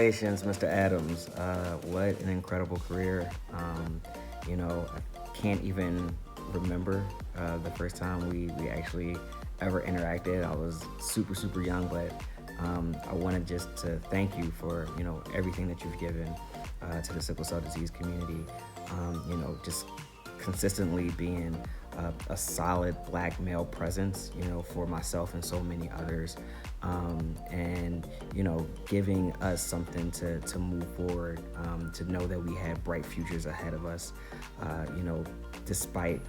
Congratulations, Mr. Adams. What an incredible career. I can't even remember the first time we actually ever interacted. I was super, super young, but I wanted just to thank you for, everything that you've given to the sickle cell disease community. Just consistently being a solid black male presence, for myself and so many others, and giving us something to move forward, to know that we had bright futures ahead of us, despite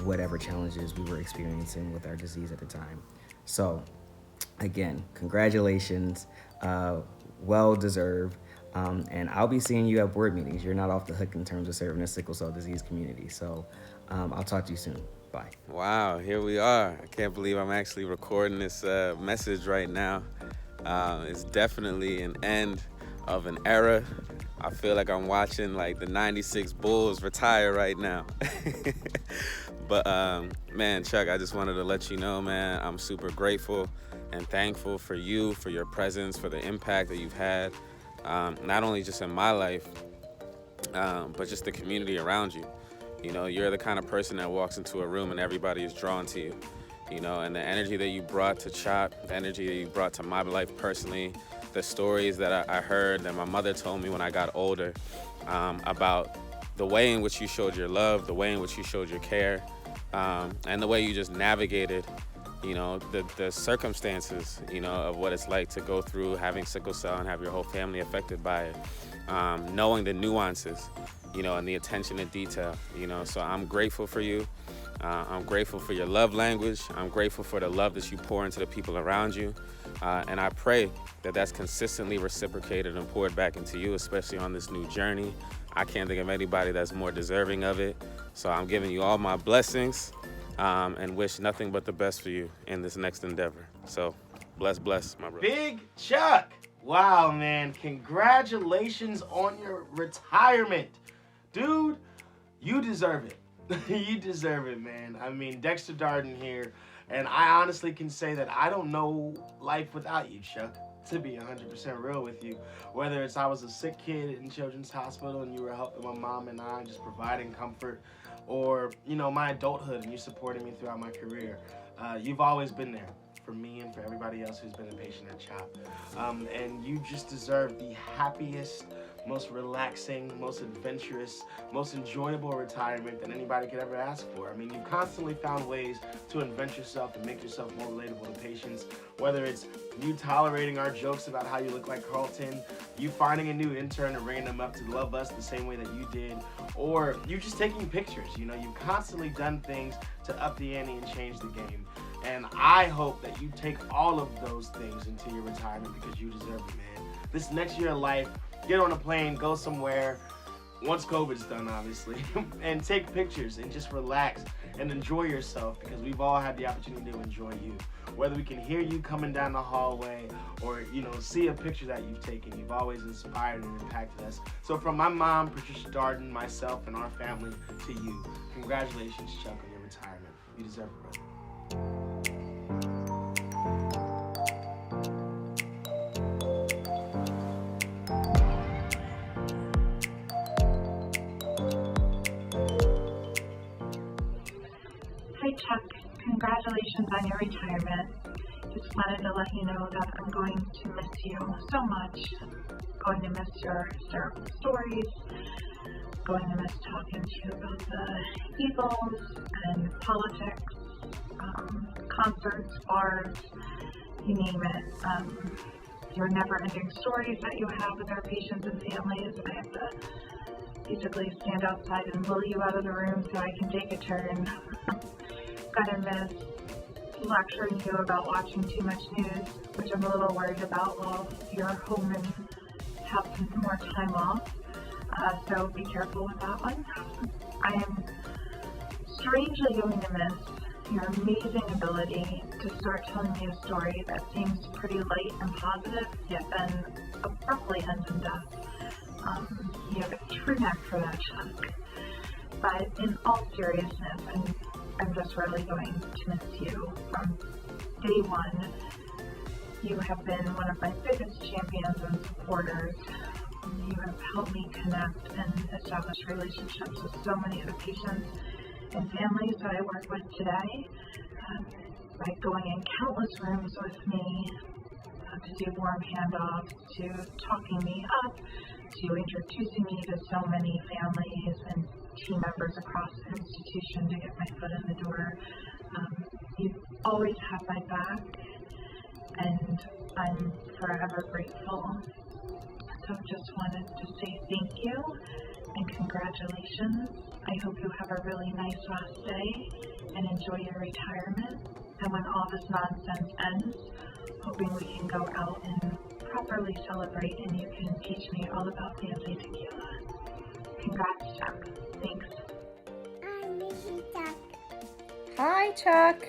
whatever challenges we were experiencing with our disease at the time. So, again, congratulations, well deserved. And I'll be seeing you at board meetings. You're not off the hook in terms of serving the sickle cell disease community. So I'll talk to you soon. Bye. Wow, here we are. I can't believe I'm actually recording this message right now. It's definitely an end of an era. I feel like I'm watching like the 96 Bulls retire right now. But man, Chuck, I just wanted to let you know, man, I'm super grateful and thankful for you, for your presence, for the impact that you've had. Not only just in my life, but just the community around you. You're the kind of person that walks into a room and everybody is drawn to you. And the energy that you brought to CHOP, the energy that you brought to my life personally, the stories that I heard that my mother told me when I got older, about the way in which you showed your love, the way in which you showed your care, and the way you just navigated the circumstances, of what it's like to go through having sickle cell and have your whole family affected by it, knowing the nuances, and the attention to detail, So I'm grateful for you. I'm grateful for your love language. I'm grateful for the love that you pour into the people around you. And I pray that that's consistently reciprocated and poured back into you, especially on this new journey. I can't think of anybody that's more deserving of it. So I'm giving you all my blessings. And wish nothing but the best for you in this next endeavor. So, bless, my brother. Big Chuck! Wow, man. Congratulations on your retirement. Dude, you deserve it. You deserve it, man. I mean, Dexter Darden here, and I honestly can say that I don't know life without you, Chuck. To be 100% real with you. Whether it's I was a sick kid in Children's Hospital and you were helping my mom and I, just providing comfort, or, my adulthood and you supporting me throughout my career. You've always been there for me and for everybody else who's been a patient at CHOP. And you just deserve the happiest, most relaxing, most adventurous, most enjoyable retirement that anybody could ever ask for. I mean, you've constantly found ways to invent yourself and make yourself more relatable to patients, whether it's you tolerating our jokes about how you look like Carlton, you finding a new intern and bringing them up to love us the same way that you did, or you just taking pictures. You've constantly done things to up the ante and change the game. And I hope that you take all of those things into your retirement because you deserve it, man. This next year of life, get on a plane, go somewhere, once COVID's done, obviously, and take pictures and just relax and enjoy yourself because we've all had the opportunity to enjoy you. Whether we can hear you coming down the hallway or, see a picture that you've taken, you've always inspired and impacted us. So from my mom, Patricia Darden, myself, and our family to you, congratulations, Chuck, on your retirement. You deserve it, brother. Hi Chuck, congratulations on your retirement. Just wanted to let you know that I'm going to miss you so much. Going to miss your hysterical stories. Going to miss talking to you about the evils and politics, concerts, bars, you name it. Your never-ending stories that you have with our patients and families. I have to basically stand outside and will you out of the room so I can take a turn. Gonna miss lecturing you about watching too much news, which I'm a little worried about while you're home and have some more time off. So be careful with that one. I am strangely going to miss your amazing ability to start telling me a story that seems pretty light and positive, yet then abruptly ends in death. You have a true knack for that, Chuck. But in all seriousness, I'm just really going to miss you from day one. You have been one of my biggest champions and supporters. You have helped me connect and establish relationships with so many of the patients and families that I work with today, by going in countless rooms with me to do warm handoffs, to talking me up, to introducing me to so many families and team members across the institution to get my foot in the door. You've always had my back, and I'm forever grateful. So just wanted to say thank you and congratulations. I hope you have a really nice last day and enjoy your retirement. And when all this nonsense ends, hoping we can go out and properly celebrate and you can teach me all about Fancy Tequila. Congrats, Chuck. Thanks. I miss you, Chuck. Hi, Chuck.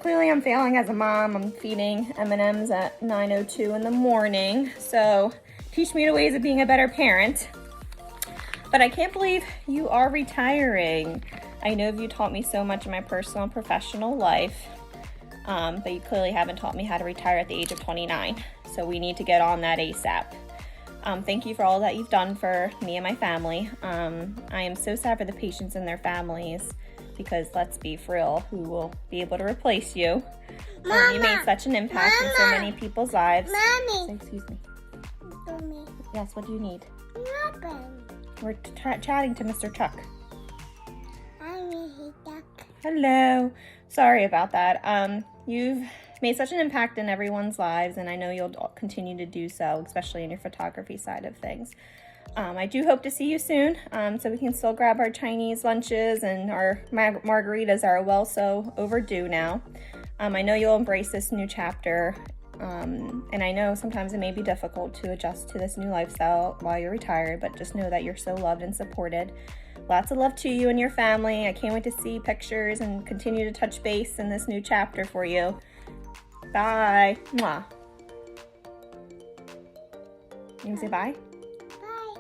Clearly I'm failing as a mom. I'm feeding M&Ms at 9:02 in the morning. So teach me the ways of being a better parent. But I can't believe you are retiring. I know you taught me so much in my personal and professional life, but you clearly haven't taught me how to retire at the age of 29. So we need to get on that ASAP. Thank you for all that you've done for me and my family. I am so sad for the patients and their families, because let's be for real, who will be able to replace you? You made such an impact in so many people's lives. Mommy. Excuse me. Mommy. Yes, what do you need? Nothing. We're chatting to Mr. Chuck. I miss you, Chuck. Hello. Sorry about that. You've made such an impact in everyone's lives, and I know you'll continue to do so, especially in your photography side of things. I do hope to see you soon, so we can still grab our Chinese lunches, and our margaritas are well so overdue now. I know you'll embrace this new chapter, and I know sometimes it may be difficult to adjust to this new lifestyle while you're retired, but just know that you're so loved and supported. Lots of love to you and your family. I can't wait to see pictures and continue to touch base in this new chapter for you. Bye. Mwah. You can say bye? Bye.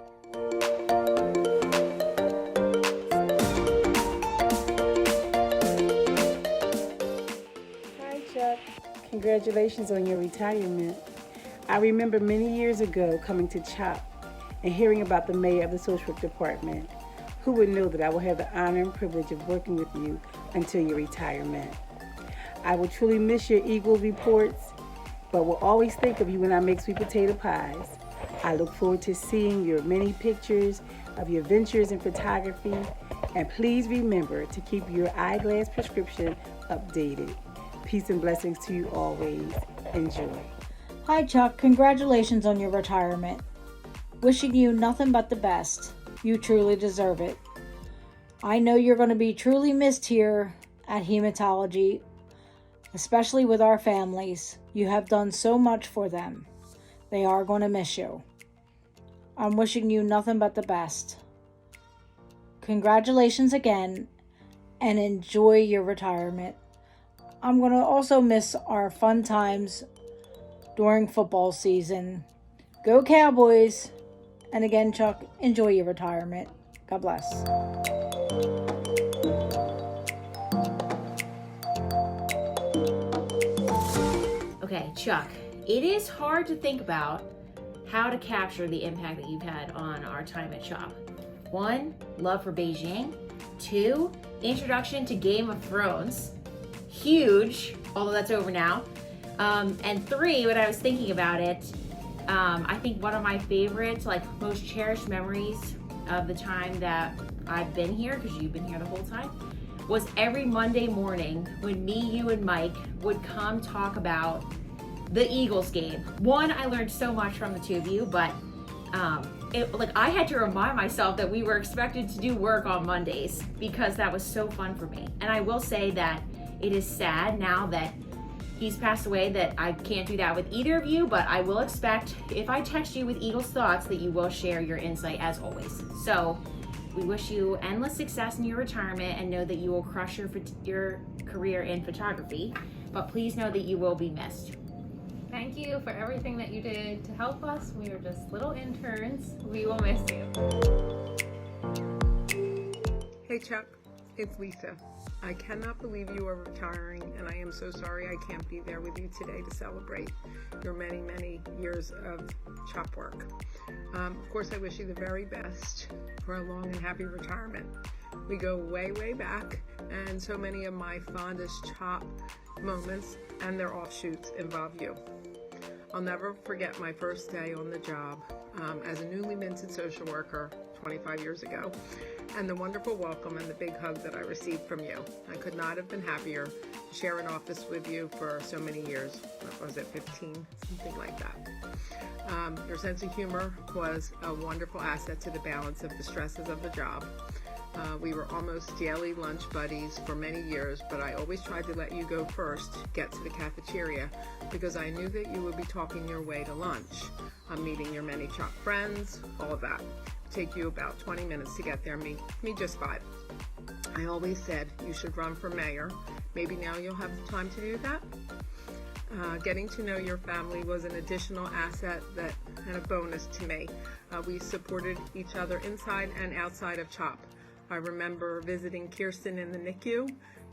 Hi, Chuck. Congratulations on your retirement. I remember many years ago coming to CHOP and hearing about the mayor of the social work department. Who would know that I will have the honor and privilege of working with you until your retirement? I will truly miss your Eagle reports, but will always think of you when I make sweet potato pies. I look forward to seeing your many pictures of your ventures in photography, and please remember to keep your eyeglass prescription updated. Peace and blessings to you always. Enjoy. Hi, Chuck. Congratulations on your retirement. Wishing you nothing but the best. You truly deserve it. I know you're going to be truly missed here at Hematology, especially with our families. You have done so much for them. They are going to miss you. I'm wishing you nothing but the best. Congratulations again, and enjoy your retirement. I'm going to also miss our fun times during football season. Go Cowboys! And again, Chuck, enjoy your retirement. God bless. Okay, Chuck, it is hard to think about how to capture the impact that you've had on our time at CHOP. 1, love for Beijing. 2, introduction to Game of Thrones. Huge, although that's over now. And 3, when I was thinking about it, I think one of my favorite, most cherished memories of the time that I've been here, because you've been here the whole time, was every Monday morning when me, you, and Mike would come talk about the Eagles game. 1, I learned so much from the two of you, but I had to remind myself that we were expected to do work on Mondays, because that was so fun for me. And I will say that it is sad now that he's passed away that I can't do that with either of you, but I will expect, if I text you with Eagles thoughts, that you will share your insight as always. So we wish you endless success in your retirement, and know that you will crush your career in photography, but please know that you will be missed. Thank you for everything that you did to help us. We were just little interns. We will miss you. Hey Chuck, It's Lisa. I cannot believe you are retiring, and I am so sorry I can't be there with you today to celebrate your many, many years of CHOP work. Of course, I wish you the very best for a long and happy retirement. We go way, way back, and so many of my fondest CHOP moments and their offshoots involve you. I'll never forget my first day on the job as a newly minted social worker 25 years ago, and the wonderful welcome and the big hug that I received from you. I could not have been happier to share an office with you for so many years. What was it, 15? Something like that. Your sense of humor was a wonderful asset to the balance of the stresses of the job. We were almost daily lunch buddies for many years, but I always tried to let you go first to get to the cafeteria because I knew that you would be talking your way to lunch. Meeting your many CHOP friends, all of that. Take you about 20 minutes to get there, me just 5. I always said you should run for mayor. Maybe now you'll have the time to do that. Getting to know your family was an additional asset and a bonus to me. We supported each other inside and outside of CHOP. I remember visiting Kirsten in the NICU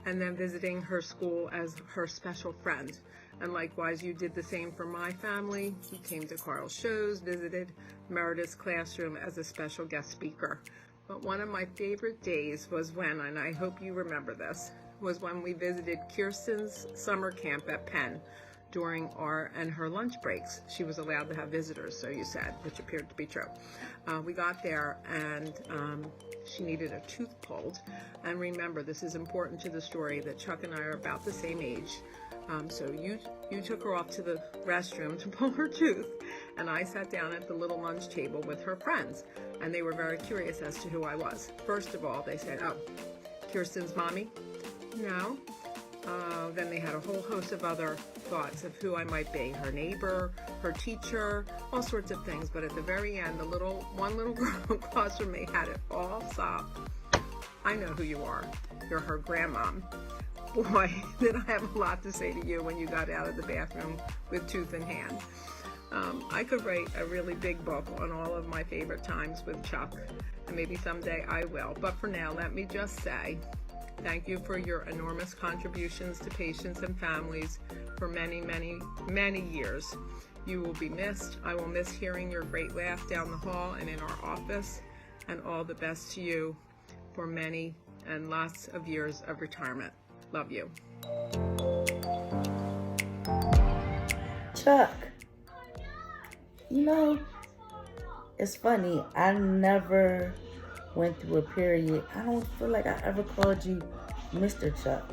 and then visiting her school as her special friend. And likewise, you did the same for my family. You came to Carl's shows, visited Meredith's classroom as a special guest speaker. But one of my favorite days was when, and I hope you remember this, was when we visited Kirsten's summer camp at Penn during her lunch breaks. She was allowed to have visitors, so you said, which appeared to be true. We got there and she needed a tooth pulled. And remember, this is important to the story that Chuck and I are about the same age. So you took her off to the restroom to pull her tooth, and I sat down at the little lunch table with her friends, and they were very curious as to who I was. First of all, they said, "Oh, Kirsten's mommy?" No. Then they had a whole host of other thoughts of who I might be, her neighbor, her teacher, all sorts of things. But at the very end, one little girl across from me had it all stopped. "I know who you are. You're her grandmom." Boy, did I have a lot to say to you when you got out of the bathroom with tooth in hand. I could write a really big book on all of my favorite times with Chuck, and maybe someday I will. But for now, let me just say thank you for your enormous contributions to patients and families for many, many, many years. You will be missed. I will miss hearing your great laugh down the hall and in our office, and all the best to you for many and lots of years of retirement. Love you. Chuck, you know, it's funny. I never went through a period. I don't feel like I ever called you Mr. Chuck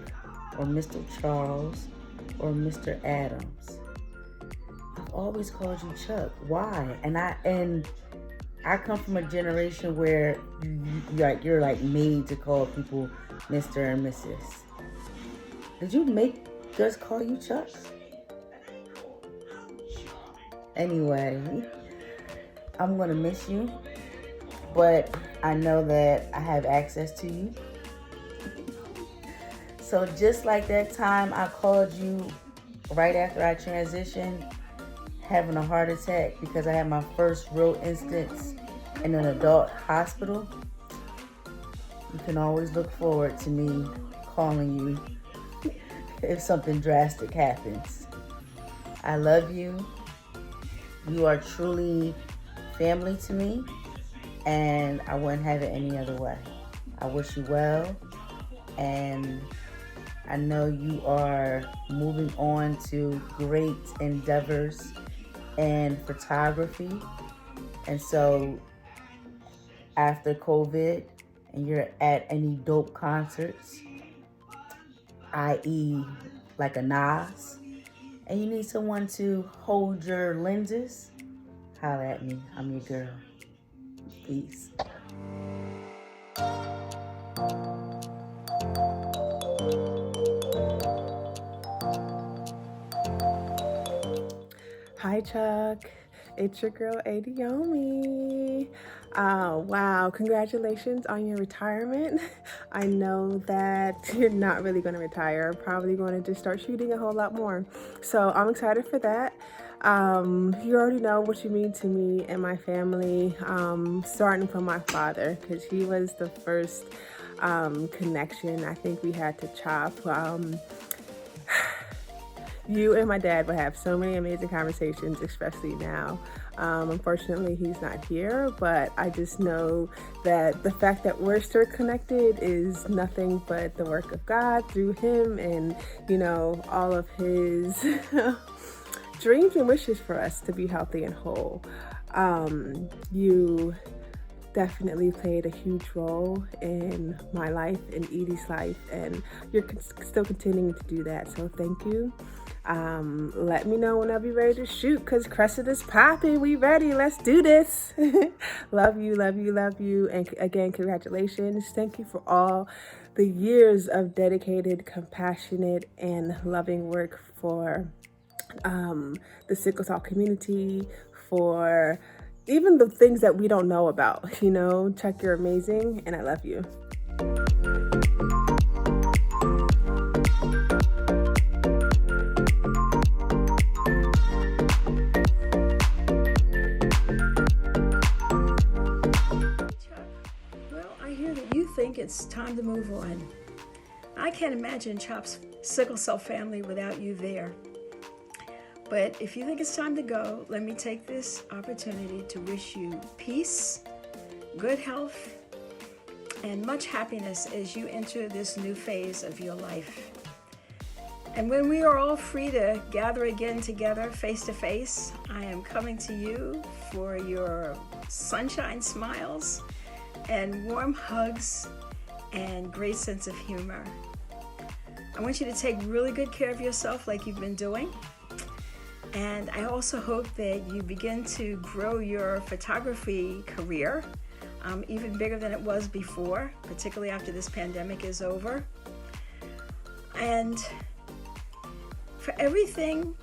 or Mr. Charles or Mr. Adams. I've always called you Chuck. Why? And I come from a generation where you're like made to call people Mr. and Mrs. Did you make us call you Chuck? Anyway, I'm gonna miss you, but I know that I have access to you. So just like that time I called you right after I transitioned, having a heart attack because I had my first real instance in an adult hospital, you can always look forward to me calling you if something drastic happens. I love you. You are truly family to me, and I wouldn't have it any other way. I wish you well, and I know you are moving on to great endeavors in photography. And so after COVID and you're at any dope concerts, i.e. like a Nas, and you need someone to hold your lenses, holler at me. I'm your girl. Peace. Hi, Chuck. It's your girl, Adiomi. Wow, congratulations on your retirement. I know that you're not really going to retire, probably going to just start shooting a whole lot more. So I'm excited for that. You already know what you mean to me and my family, starting from my father, because he was the first connection I think we had to Chop. You and my dad would have so many amazing conversations, especially now. Unfortunately, he's not here, but I just know that the fact that we're still connected is nothing but the work of God through him and, you know, all of his dreams and wishes for us to be healthy and whole. You definitely played a huge role in my life, in Edie's life, and you're still continuing to do that, so thank you. Let me know whenever you're ready to shoot, because Cressida's popping. We ready. Let's do this. Love you, love you, love you. And again, congratulations. Thank you for all the years of dedicated, compassionate, and loving work for the sickle cell community, for even the things that we don't know about. You know, Chuck, you're amazing, and I love you. It's time to move on. I can't imagine Chop's sickle cell family without you there. But if you think it's time to go, let me take this opportunity to wish you peace, good health, and much happiness as you enter this new phase of your life. And when we are all free to gather again together face to face, I am coming to you for your sunshine smiles and warm hugs and great sense of humor. I want you to take really good care of yourself like you've been doing. And I also hope that you begin to grow your photography career even bigger than it was before, particularly after this pandemic is over. And for everything,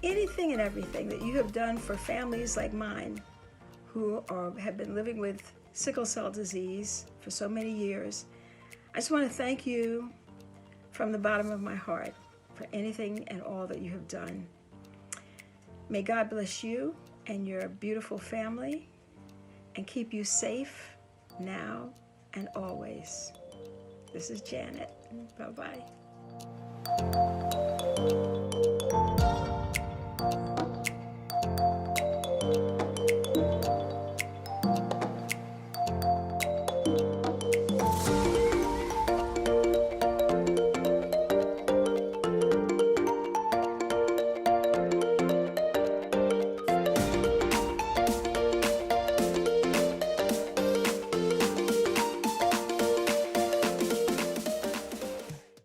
anything and everything that you have done for families like mine who have been living with sickle cell disease for so many years, I just want to thank you from the bottom of my heart for anything and all that you have done. May God bless you and your beautiful family and keep you safe now and always. This is Janet. Bye-bye.